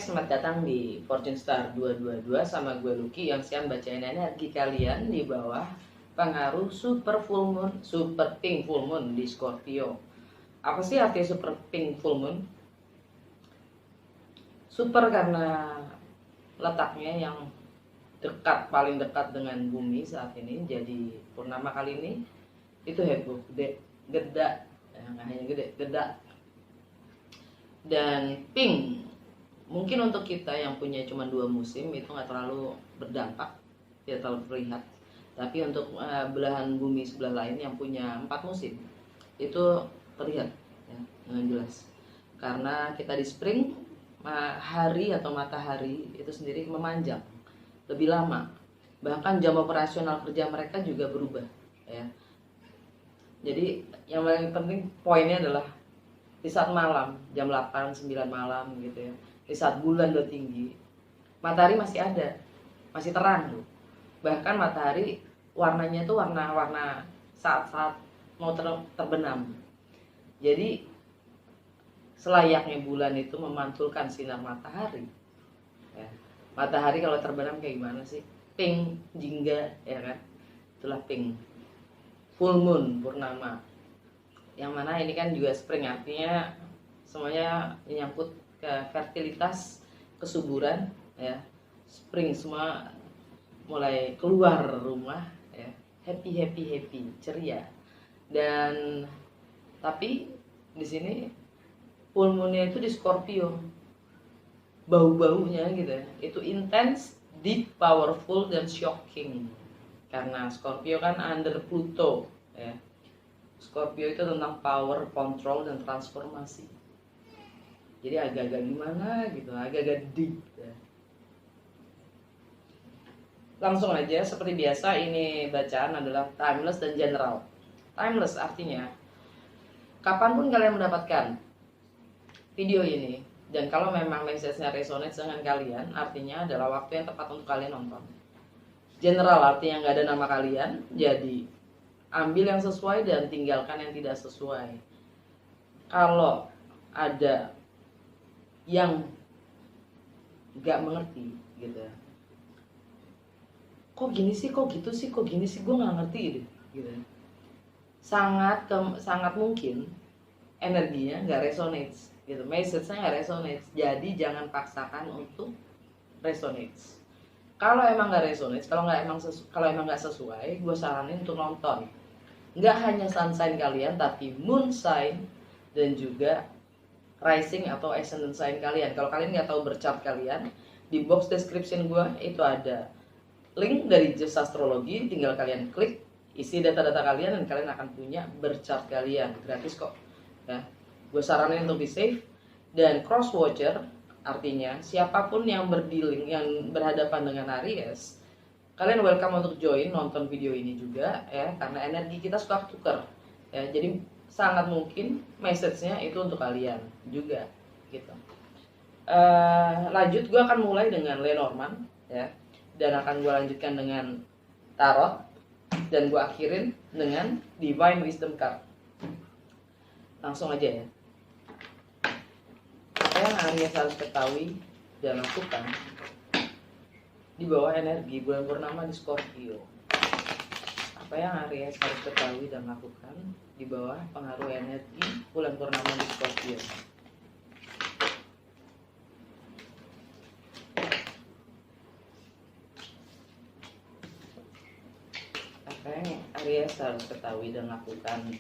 selamat datang di Fortune Star 222 sama gue Lucky yang siap bacain energi kalian di bawah pengaruh super full moon, super pink full moon di Scorpio. Apa sih arti super pink full moon? Super karena letaknya yang dekat, paling dekat dengan bumi saat ini. Jadi purnama kali ini itu heboh, gede, geda, nggak hanya gede, geda. Dan pink mungkin untuk kita yang punya cuma 2 musim itu nggak terlalu berdampak, tidak terlalu terlihat. Tapi untuk belahan bumi sebelah lain yang punya 4 musim itu terlihat ya, dengan jelas. Karena kita di spring, hari atau matahari itu sendiri memanjang lebih lama. Bahkan jam operasional kerja mereka juga berubah ya. Jadi yang paling penting poinnya adalah di saat malam, jam 8, 9 malam gitu ya, di saat bulan udah tinggi, matahari masih ada, masih terang tuh. Bahkan matahari warnanya tuh warna-warna saat-saat mau terbenam. Jadi selayaknya bulan itu memantulkan sinar matahari ya. Matahari kalau terbenam kayak gimana sih? Pink, jingga ya kan, itulah pink. Full moon, purnama, yang mana ini kan juga spring, artinya semuanya menyangkut ke fertilitas, kesuburan ya. Spring semua mulai keluar rumah ya, happy happy happy, ceria. Dan tapi di sini full moonnya itu di Scorpio, bau-baunya gitu ya, itu intens, deep, powerful, dan shocking. Karena Scorpio kan under Pluto ya. Scorpio itu tentang power, control, dan transformasi. Jadi agak-agak gimana gitu, agak-agak deep ya. Langsung aja seperti biasa, ini bacaan adalah timeless dan general. Timeless artinya kapanpun kalian mendapatkan video ini, dan kalau memang message-nya resonate dengan kalian, artinya adalah waktu yang tepat untuk kalian nonton. General artinya nggak ada nama kalian, jadi ambil yang sesuai dan tinggalkan yang tidak sesuai. Kalau ada yang nggak mengerti gitu, kok gini sih, kok gitu sih, kok gini sih, gue nggak ngerti gitu. Sangat mungkin energinya nggak resonate gitu, message-nya nggak resonate. Jadi jangan paksakan untuk resonate. Kalau emang nggak resonate, kalau emang nggak sesuai, gue saranin untuk nonton. Nggak hanya sun sign kalian, tapi moon sign dan juga rising atau ascendant sign kalian. Kalau kalian nggak tahu berchart kalian, di box description gue itu ada link dari Just Astrologi. Tinggal kalian klik, isi data-data kalian, dan kalian akan punya berchart kalian gratis kok ya. Gue saranin untuk di save. Dan cross watcher artinya siapapun yang berdealing, yang berhadapan dengan Aries, kalian welcome untuk join nonton video ini juga ya, karena energi kita suka tukar ya. Jadi sangat mungkin message-nya itu untuk kalian juga gitu. Lanjut, gue akan mulai dengan Lenormand ya, dan akan gue lanjutkan dengan Tarot, dan gue akhirin dengan Divine Wisdom card. Langsung aja ya. Apa yang Aries harus ketahui dan lakukan di bawah energi bulan purnama di Scorpio? Apa yang Aries harus ketahui dan lakukan di bawah pengaruh energi bulan purnama di Scorpio? Apa yang Aries harus ketahui dan lakukan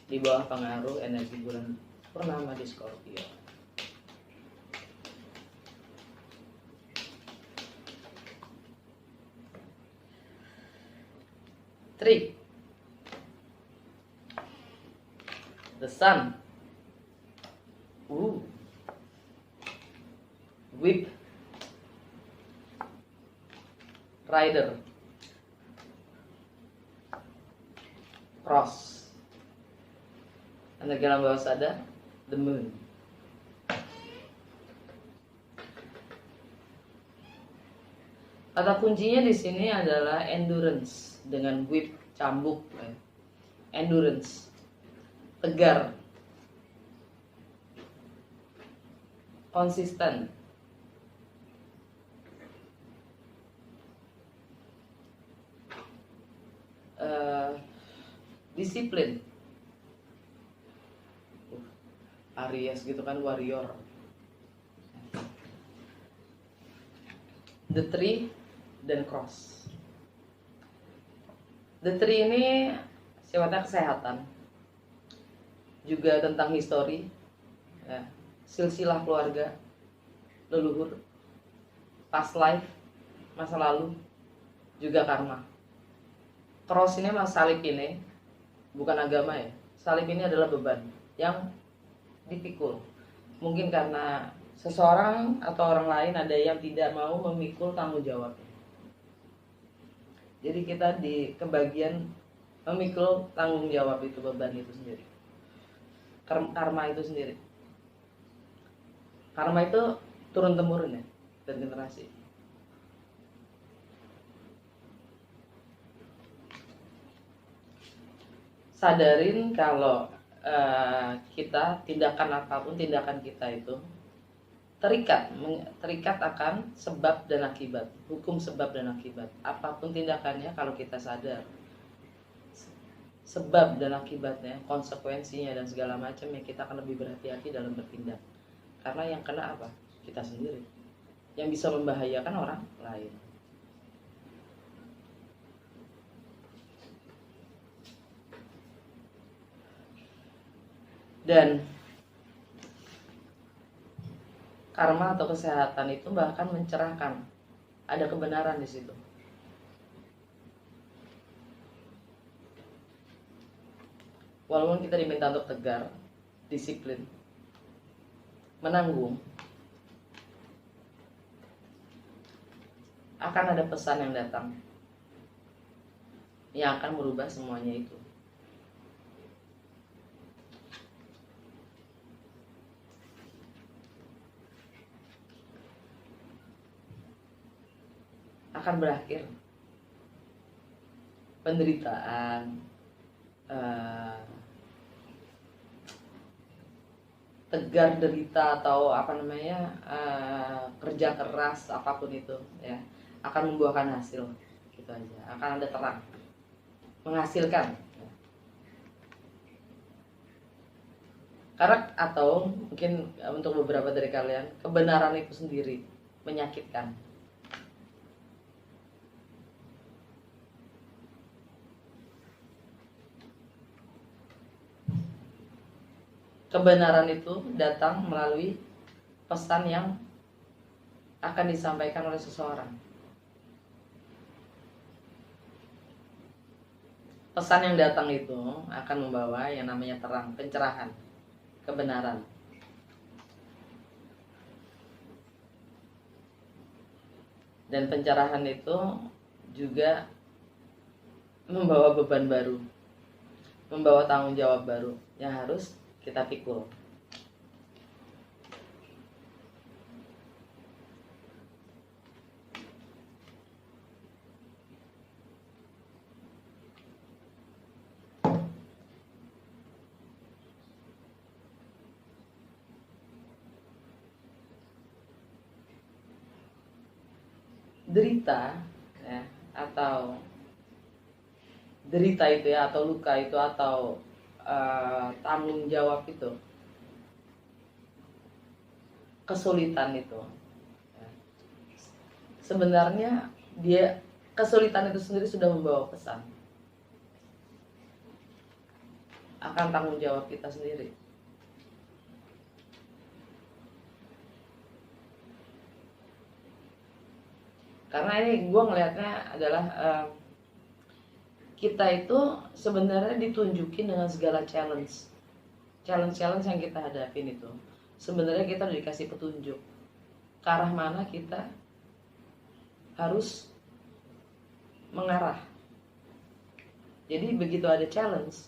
di bawah pengaruh energi bulan purnama di Scorpio? Three. The Sun. Whip. Rider. Cross. Energi alam bawah sadar, the Moon. Kata kuncinya di sini adalah endurance dengan whip, cambuk. Endurance, tegar, konsisten, disiplin. Aries gitu kan, warrior. The Tree dan Cross. The Tree ini sifatnya kesehatan, juga tentang histori, ya, silsilah keluarga, leluhur, past life, masa lalu, juga karma. Cross ini mas salib ini bukan agama ya. Salib ini adalah beban yang dipikul. Mungkin karena seseorang atau orang lain ada yang tidak mau memikul tanggung jawabnya. Jadi kita di kebagian memikul tanggung jawab itu, beban itu sendiri. Karma itu sendiri. Karma itu turun temurun ya, dan generasi. Sadarin kalau kita tindakan apapun, tindakan kita itu terikat akan sebab dan akibat, hukum sebab dan akibat. Apapun tindakannya, kalau kita sadar sebab dan akibatnya, konsekuensinya dan segala macam, ya kita akan lebih berhati-hati dalam bertindak. Karena yang kena apa? Kita sendiri. Yang bisa membahayakan orang lain. Dan karma atau kesehatan itu bahkan mencerahkan, ada kebenaran di situ. Walaupun kita diminta untuk tegar, disiplin, menanggung, akan ada pesan yang datang yang akan merubah semuanya itu. Akan berakhir penderitaan, tegar derita atau apa namanya, kerja keras apapun itu ya, akan membuahkan hasil. Gitu aja, akan ada terang, menghasilkan. Karena atau mungkin untuk beberapa dari kalian, kebenaran itu sendiri menyakitkan. Kebenaran itu datang melalui pesan yang akan disampaikan oleh seseorang. Pesan yang datang itu akan membawa yang namanya terang, pencerahan, kebenaran. Dan pencerahan itu juga membawa beban baru, membawa tanggung jawab baru yang harus kita pikul. Derita ya, atau derita itu ya, atau luka itu, atau tanggung jawab itu, kesulitan itu ya, sebenarnya dia, kesulitan itu sendiri sudah membawa pesan akan tanggung jawab kita sendiri. Karena ini gue ngelihatnya adalah kita itu sebenarnya ditunjukin dengan segala challenge yang kita hadapin itu. Sebenarnya kita udah dikasih petunjuk ke arah mana kita harus mengarah. Jadi begitu ada challenge,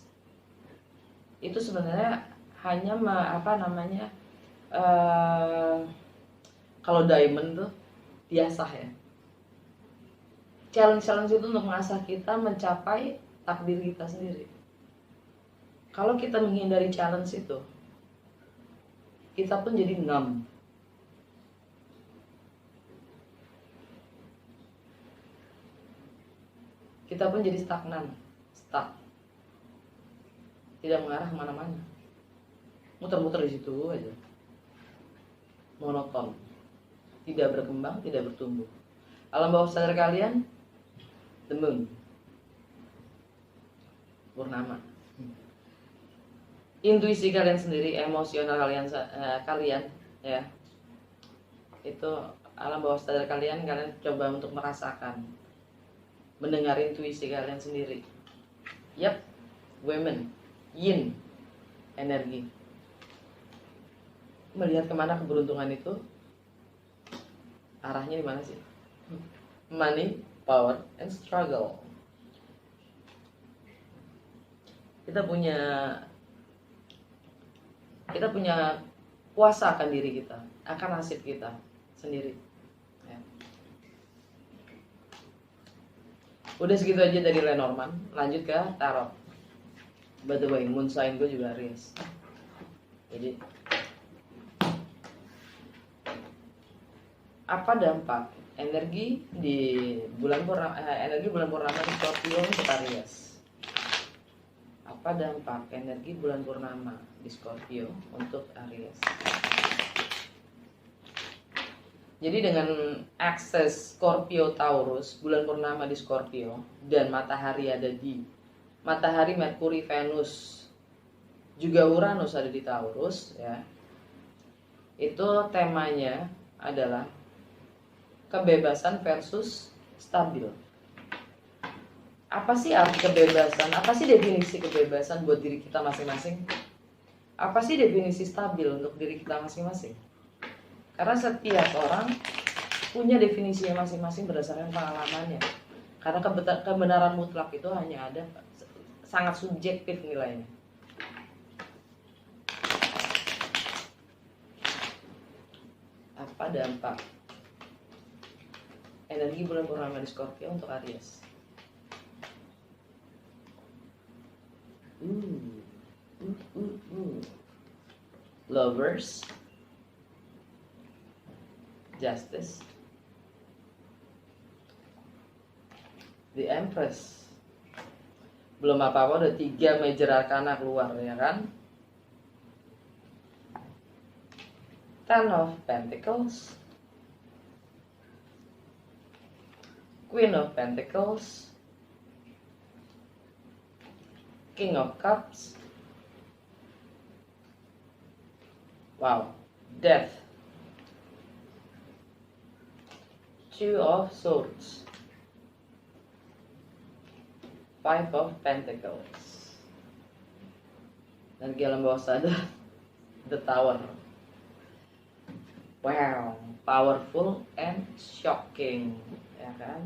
itu sebenarnya hanya kalau diamond tuh diasah ya. Challenge itu untuk mengasah kita mencapai takdir kita sendiri. Kalau kita menghindari challenge itu, kita pun jadi ngam. Kita pun jadi stagnan, stuck, tidak mengarah kemana-mana, muter-muter di situ aja, monoton, tidak berkembang, tidak bertumbuh. Alam bawah sadar kalian, the moon, purnama. Intuisi kalian sendiri, emosional kalian ya, itu alam bawah sadar kalian coba untuk merasakan, mendengar intuisi kalian sendiri. Yap, women, yin, energi. Melihat kemana keberuntungan itu, arahnya di mana sih? Money, power, and struggle. Kita punya kuasa akan diri kita, akan nasib kita sendiri ya. Udah segitu aja dari Lenormand. Lanjut ke tarot. By the way, moon sign gue juga Aries. Jadi apa dampak energi bulan purnama di Scorpio untuk Aries? Apa dampak energi bulan purnama di Scorpio untuk Aries? Jadi dengan akses Scorpio Taurus, bulan purnama di Scorpio, dan matahari ada di matahari, Merkuri, Venus, juga Uranus ada di Taurus ya. Itu temanya adalah kebebasan versus stabil. Apa sih arti kebebasan? Apa sih definisi kebebasan buat diri kita masing-masing? Apa sih definisi stabil untuk diri kita masing-masing? Karena setiap orang punya definisinya masing-masing berdasarkan pengalamannya. Karena kebenaran mutlak itu hanya ada, sangat subjektif nilainya. Apa dampak energi bulan purnama di Scorpio untuk Aries? Lovers, Justice, The Empress. Belum apa-apa udah 3 major arcana keluar ya kan. Ten of Pentacles, Queen of Pentacles, King of Cups, wow, Death, Two of Swords, Five of Pentacles. Dan alam bawah sadar, The Tower. Wow, powerful and shocking, ya kan?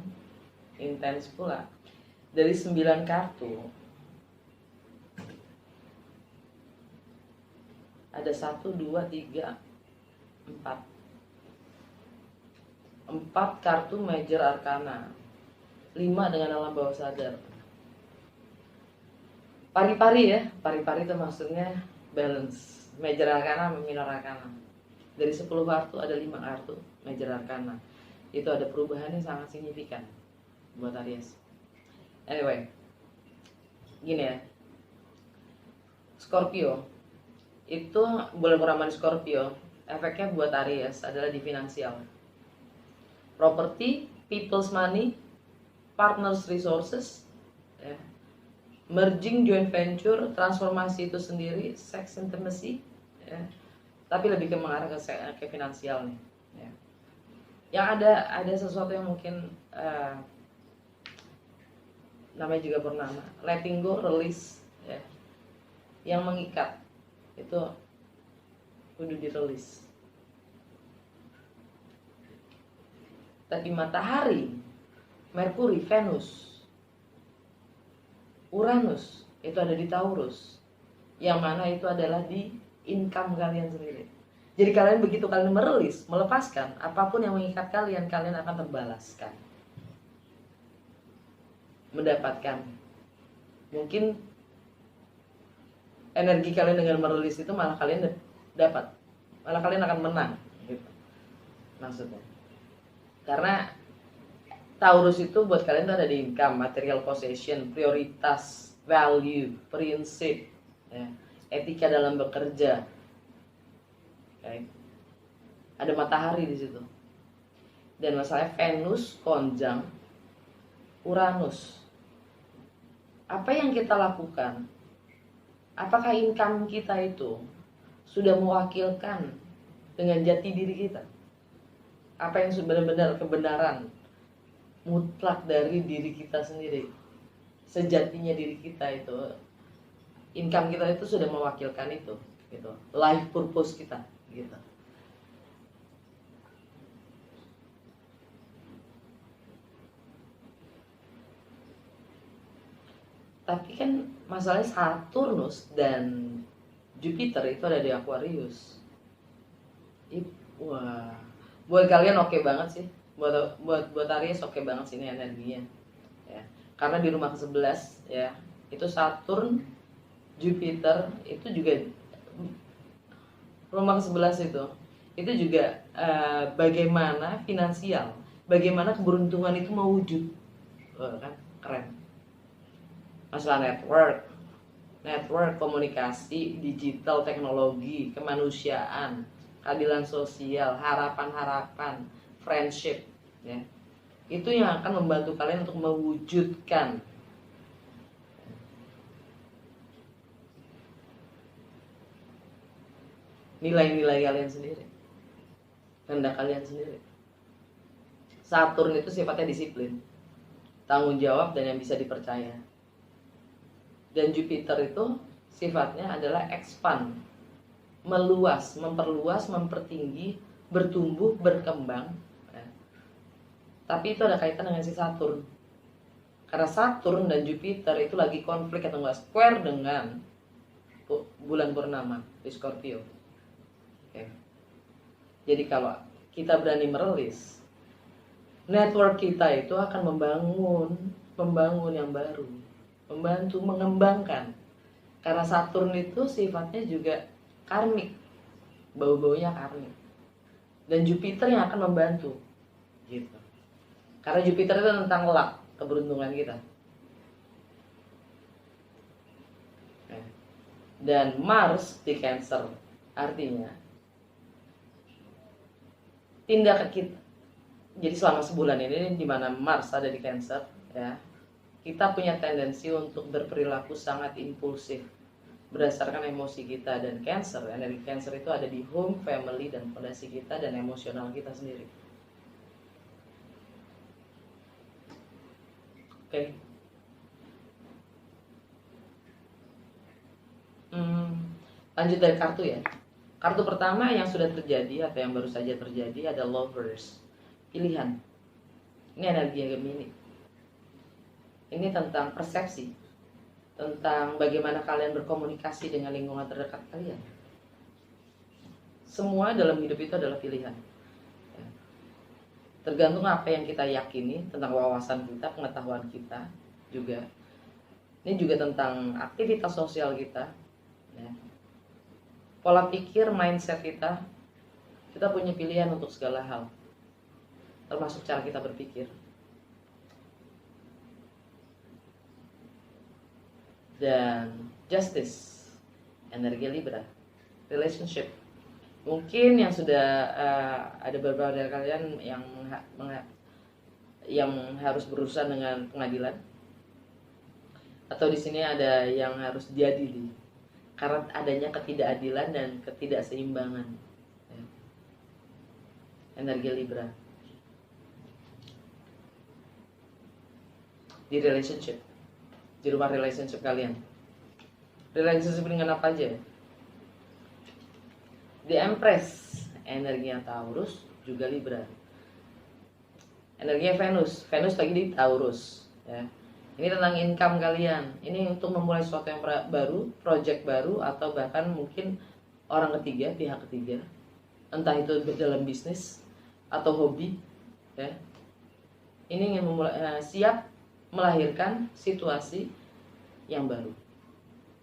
Intense pula. Dari 9 kartu, ada 1, 2, 3, 4. 4 kartu major arcana, 5 dengan alam bawah sadar. Pari-pari ya, pari-pari itu maksudnya balance. Major arcana, minor arcana. Dari 10 kartu ada 5 kartu major arcana. Itu ada perubahan yang sangat signifikan buat Aries. Anyway, gini ya, Scorpio itu bulan purnama di Scorpio, efeknya buat Aries adalah di finansial, property, people's money, partners resources ya. Merging, joint venture, transformasi itu sendiri, sex, intimacy ya. Tapi lebih ke mengarah ke finansial nih ya. Yang ada sesuatu yang mungkin namanya juga purnama, letting go, release ya. Yang mengikat itu kudu dirilis. Tadi matahari, Merkuri, Venus, Uranus itu ada di Taurus, yang mana itu adalah di income kalian sendiri. Jadi kalian begitu kalian merilis, melepaskan apapun yang mengikat kalian, kalian akan terbalaskan, mendapatkan. Mungkin energi kalian dengan merilis itu malah kalian dapat, malah kalian akan menang gitu maksudnya. Karena Taurus itu buat kalian itu ada di income, material possession, prioritas value, prinsip, ya, etika dalam bekerja. Okay. Ada matahari di situ. Dan masalahnya Venus konjang Uranus. Apa yang kita lakukan? Apakah income kita itu sudah mewakilkan dengan jati diri kita? Apa yang benar-benar kebenaran mutlak dari diri kita sendiri? Sejatinya diri kita itu, income kita itu sudah mewakilkan itu, gitu. Life purpose kita, gitu. Tapi kan masalahnya Saturnus dan Jupiter itu ada di Aquarius. Wah, buat kalian oke banget sih. Buat Aries oke banget sih ini energinya. Ya. Karena di rumah ke-11 ya, itu Saturn, Jupiter itu juga rumah ke-11 itu juga bagaimana finansial, bagaimana keberuntungan itu mewujud. Kan keren. Masalah network, komunikasi, digital, teknologi, kemanusiaan, keadilan sosial, harapan-harapan, friendship, ya. Itu yang akan membantu kalian untuk mewujudkan nilai-nilai kalian sendiri, kehendak kalian sendiri. Saturn itu sifatnya disiplin, tanggung jawab, dan yang bisa dipercaya. Dan Jupiter itu sifatnya adalah expand, meluas, memperluas, mempertinggi, bertumbuh, berkembang. Tapi itu ada kaitan dengan si Saturn. Karena Saturn dan Jupiter itu lagi konflik atau enggak square dengan bulan purnama di Scorpio. Oke. Jadi kalau kita berani merilis, network kita itu akan membangun yang baru, membantu mengembangkan. Karena Saturn itu sifatnya juga karmik, bau-baunya karmik. Dan Jupiter yang akan membantu, gitu. Karena Jupiter itu tentang luck, keberuntungan kita. Dan Mars di Cancer, artinya tindakan kita. Jadi selama sebulan ini di mana Mars ada di Cancer, ya, kita punya tendensi untuk berperilaku sangat impulsif berdasarkan emosi kita. Dan Cancer, energi Cancer itu ada di home, family, dan fondasi kita dan emosional kita sendiri. Oke. Lanjut dari kartu ya. Kartu pertama yang sudah terjadi atau yang baru saja terjadi ada Lovers, pilihan. Ini energi yang Gemini. Ini tentang persepsi, tentang bagaimana kalian berkomunikasi dengan lingkungan terdekat kalian. Semua dalam hidup itu adalah pilihan. Tergantung apa yang kita yakini tentang wawasan kita, pengetahuan kita juga. Ini juga tentang aktivitas sosial kita, ya. Pola pikir, mindset kita. Kita punya pilihan untuk segala hal, termasuk cara kita berpikir. Dan Justice, energi Libra, relationship. Mungkin yang sudah ada beberapa dari kalian yang harus berurusan dengan pengadilan, atau di sini ada yang harus diadili karena adanya ketidakadilan dan ketidakseimbangan. Energi Libra di relationship, di rumah relationship kalian. Relationship dengan apa aja? The Empress, energinya Taurus, juga Libra. Energinya Venus lagi di Taurus, ya. Ini tentang income kalian. Ini untuk memulai sesuatu yang baru, project baru, atau bahkan mungkin orang ketiga, pihak ketiga. Entah itu dalam bisnis atau hobi, ya. Ini ingin siap melahirkan situasi yang baru.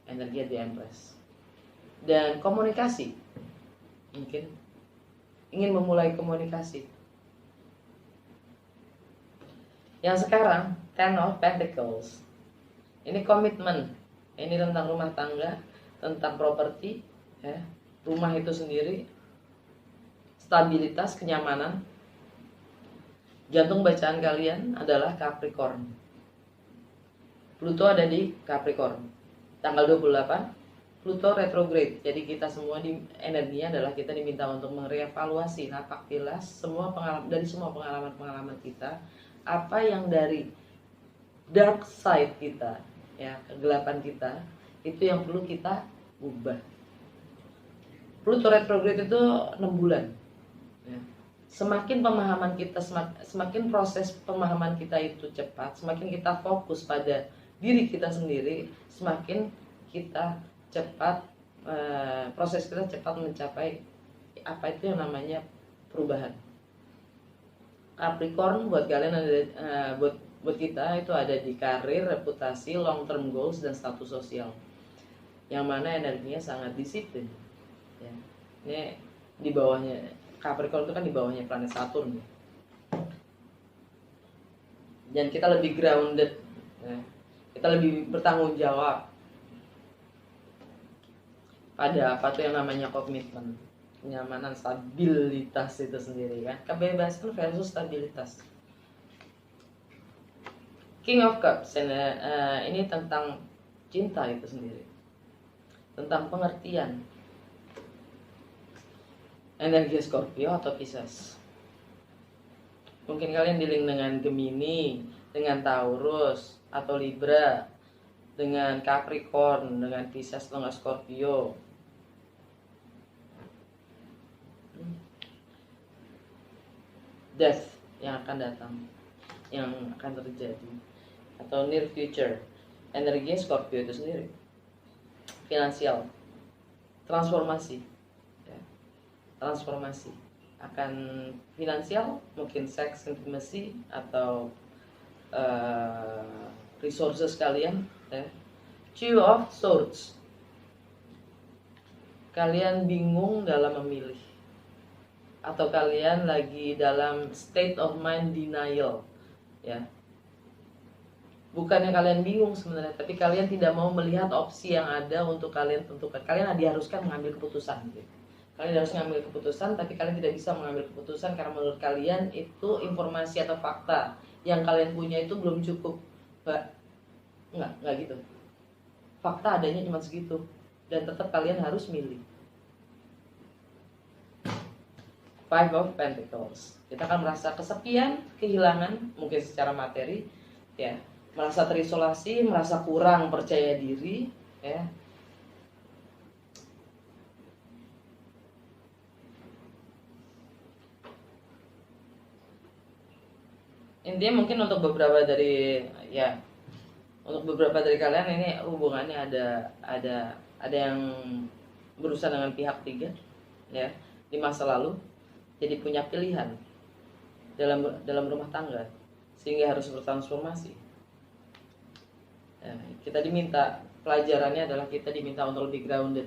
Energi The Empress. Dan komunikasi, mungkin ingin memulai komunikasi. Yang sekarang Ten of Pentacles, ini komitmen, Ini tentang rumah tangga, tentang properti, ya. Rumah itu sendiri, stabilitas, kenyamanan. Jantung bacaan kalian adalah Capricorn. Pluto ada di Capricorn. Tanggal 28 Pluto retrograde. Jadi kita semua energinya adalah kita diminta untuk merevaluasi napak tilas semua pengalaman kita, apa yang dari dark side kita, ya, kegelapan kita, itu yang perlu kita ubah. Pluto retrograde itu 6 bulan. Ya. Semakin pemahaman kita, semakin proses pemahaman kita itu cepat, semakin kita fokus pada diri kita sendiri, semakin kita cepat, proses kita cepat mencapai apa itu yang namanya perubahan. Capricorn buat kalian ada, buat kita itu ada di karir, reputasi, long term goals, dan status sosial, yang mana energinya sangat disiplin, ya. Ini di bawahnya Capricorn itu kan di bawahnya planet Saturn, ya. Dan kita lebih grounded, ya. Kita lebih bertanggung jawab pada apa tuh yang namanya komitmen, kenyamanan, stabilitas itu sendiri, kan. Kebebasan versus stabilitas. King of Cups, ini tentang cinta itu sendiri, tentang pengertian. Energi Scorpio atau Pisces. Mungkin kalian dealing dengan Gemini, dengan Taurus atau Libra, dengan Capricorn, dengan Pisces atau Scorpio. Death yang akan datang, yang akan terjadi, atau near future. Energi Scorpio itu sendiri finansial, transformasi, ya. Transformasi akan finansial, mungkin seks, intimacy, atau resources kalian, ya. Two of Swords, kalian bingung dalam memilih, atau kalian lagi dalam state of mind denial, ya. Bukannya kalian bingung sebenarnya, tapi kalian tidak mau melihat opsi yang ada untuk kalian tentukan. Kalian diharuskan mengambil keputusan, gitu. Kalian harus mengambil keputusan, tapi kalian tidak bisa mengambil keputusan karena menurut kalian itu informasi atau fakta yang kalian punya itu belum cukup. Enggak gitu. Fakta adanya cuma segitu, dan tetap kalian harus milih. Five of Pentacles. Kita akan merasa kesepian, kehilangan, mungkin secara materi, ya, merasa terisolasi, merasa kurang percaya diri, ya. Intinya mungkin untuk beberapa dari kalian ini hubungannya ada yang berusaha dengan pihak ketiga, ya, di masa lalu. Jadi punya pilihan dalam rumah tangga, sehingga harus bertransformasi. Ya, kita diminta, pelajarannya adalah kita diminta untuk lebih grounded,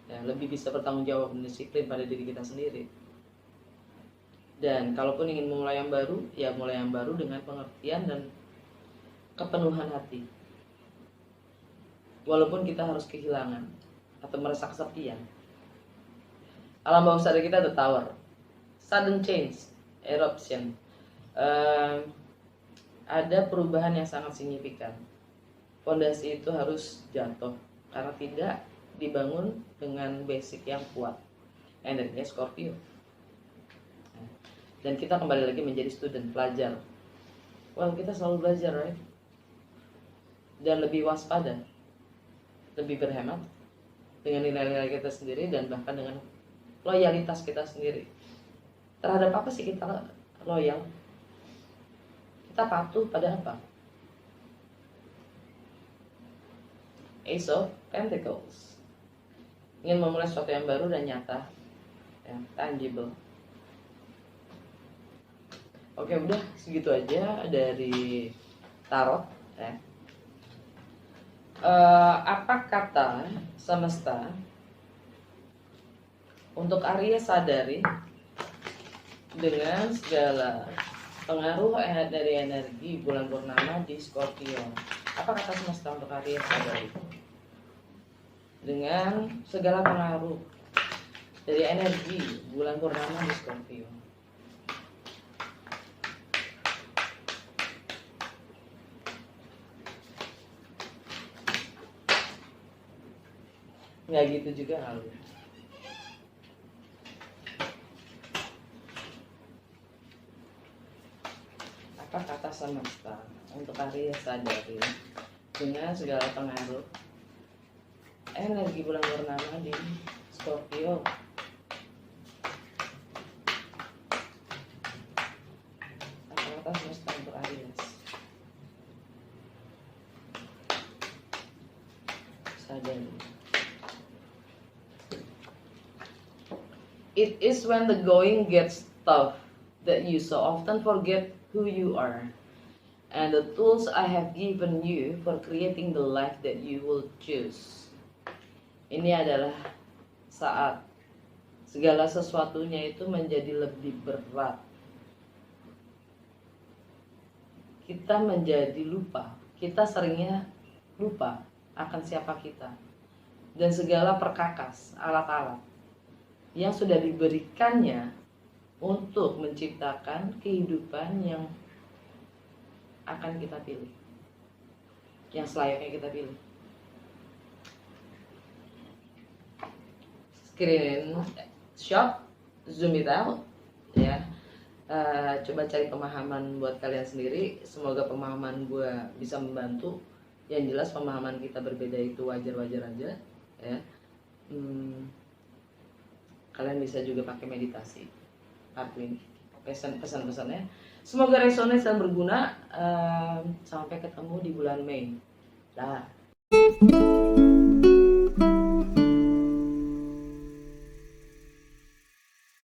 ya, lebih bisa bertanggung jawab dan disiplin pada diri kita sendiri. Dan kalaupun ingin memulai yang baru, ya mulai yang baru dengan pengertian dan kepenuhan hati. Walaupun kita harus kehilangan atau merasa kesepian. Alam bawah sadar kita ada Tower, sudden change, eruption, ada perubahan yang sangat signifikan. Fondasi itu harus jatuh karena tidak dibangun dengan basic yang kuat. Energinya Scorpio. Dan kita kembali lagi menjadi student, pelajar. Well, kita selalu belajar, right? Dan lebih waspada, lebih berhemat dengan nilai-nilai kita sendiri, dan bahkan dengan loyalitas kita sendiri. Terhadap apa sih kita loyal? Kita patuh pada apa? Ace of Pentacles, ingin memulai sesuatu yang baru dan nyata, ya, tangible. Oke, udah segitu aja dari tarot, ya. Apa kata semesta untuk Aries sadari dengan segala pengaruh dari energi bulan purnama di Scorpio? Apa kata semesta untuk Aries sadari? dengan segala pengaruh dari energi bulan purnama di Scorpio. Nggak gitu juga lalu. Apa kata semesta untuk Aries? Sadari dengan segala pengaruh energi bulan purnama di Scorpio. Apa kata semesta untuk Aries? Sadari. It is when the going gets tough that you so often forget who you are and the tools I have given you for creating the life that you will choose. Ini adalah saat segala sesuatunya itu menjadi lebih berat. Kita menjadi lupa. Kita seringnya lupa akan siapa kita. Dan segala perkakas, alat-alat yang sudah diberikannya untuk menciptakan kehidupan yang akan kita pilih, yang selayaknya kita pilih. Screenshot, zoom it out, ya. Coba cari pemahaman buat kalian sendiri. Semoga pemahaman gue bisa membantu. Yang jelas pemahaman kita berbeda itu wajar-wajar aja, ya. Kalian bisa juga pakai meditasi, lakuin pesan-pesannya. Semoga resonance dan berguna. Sampai ketemu di bulan Mei. Dah.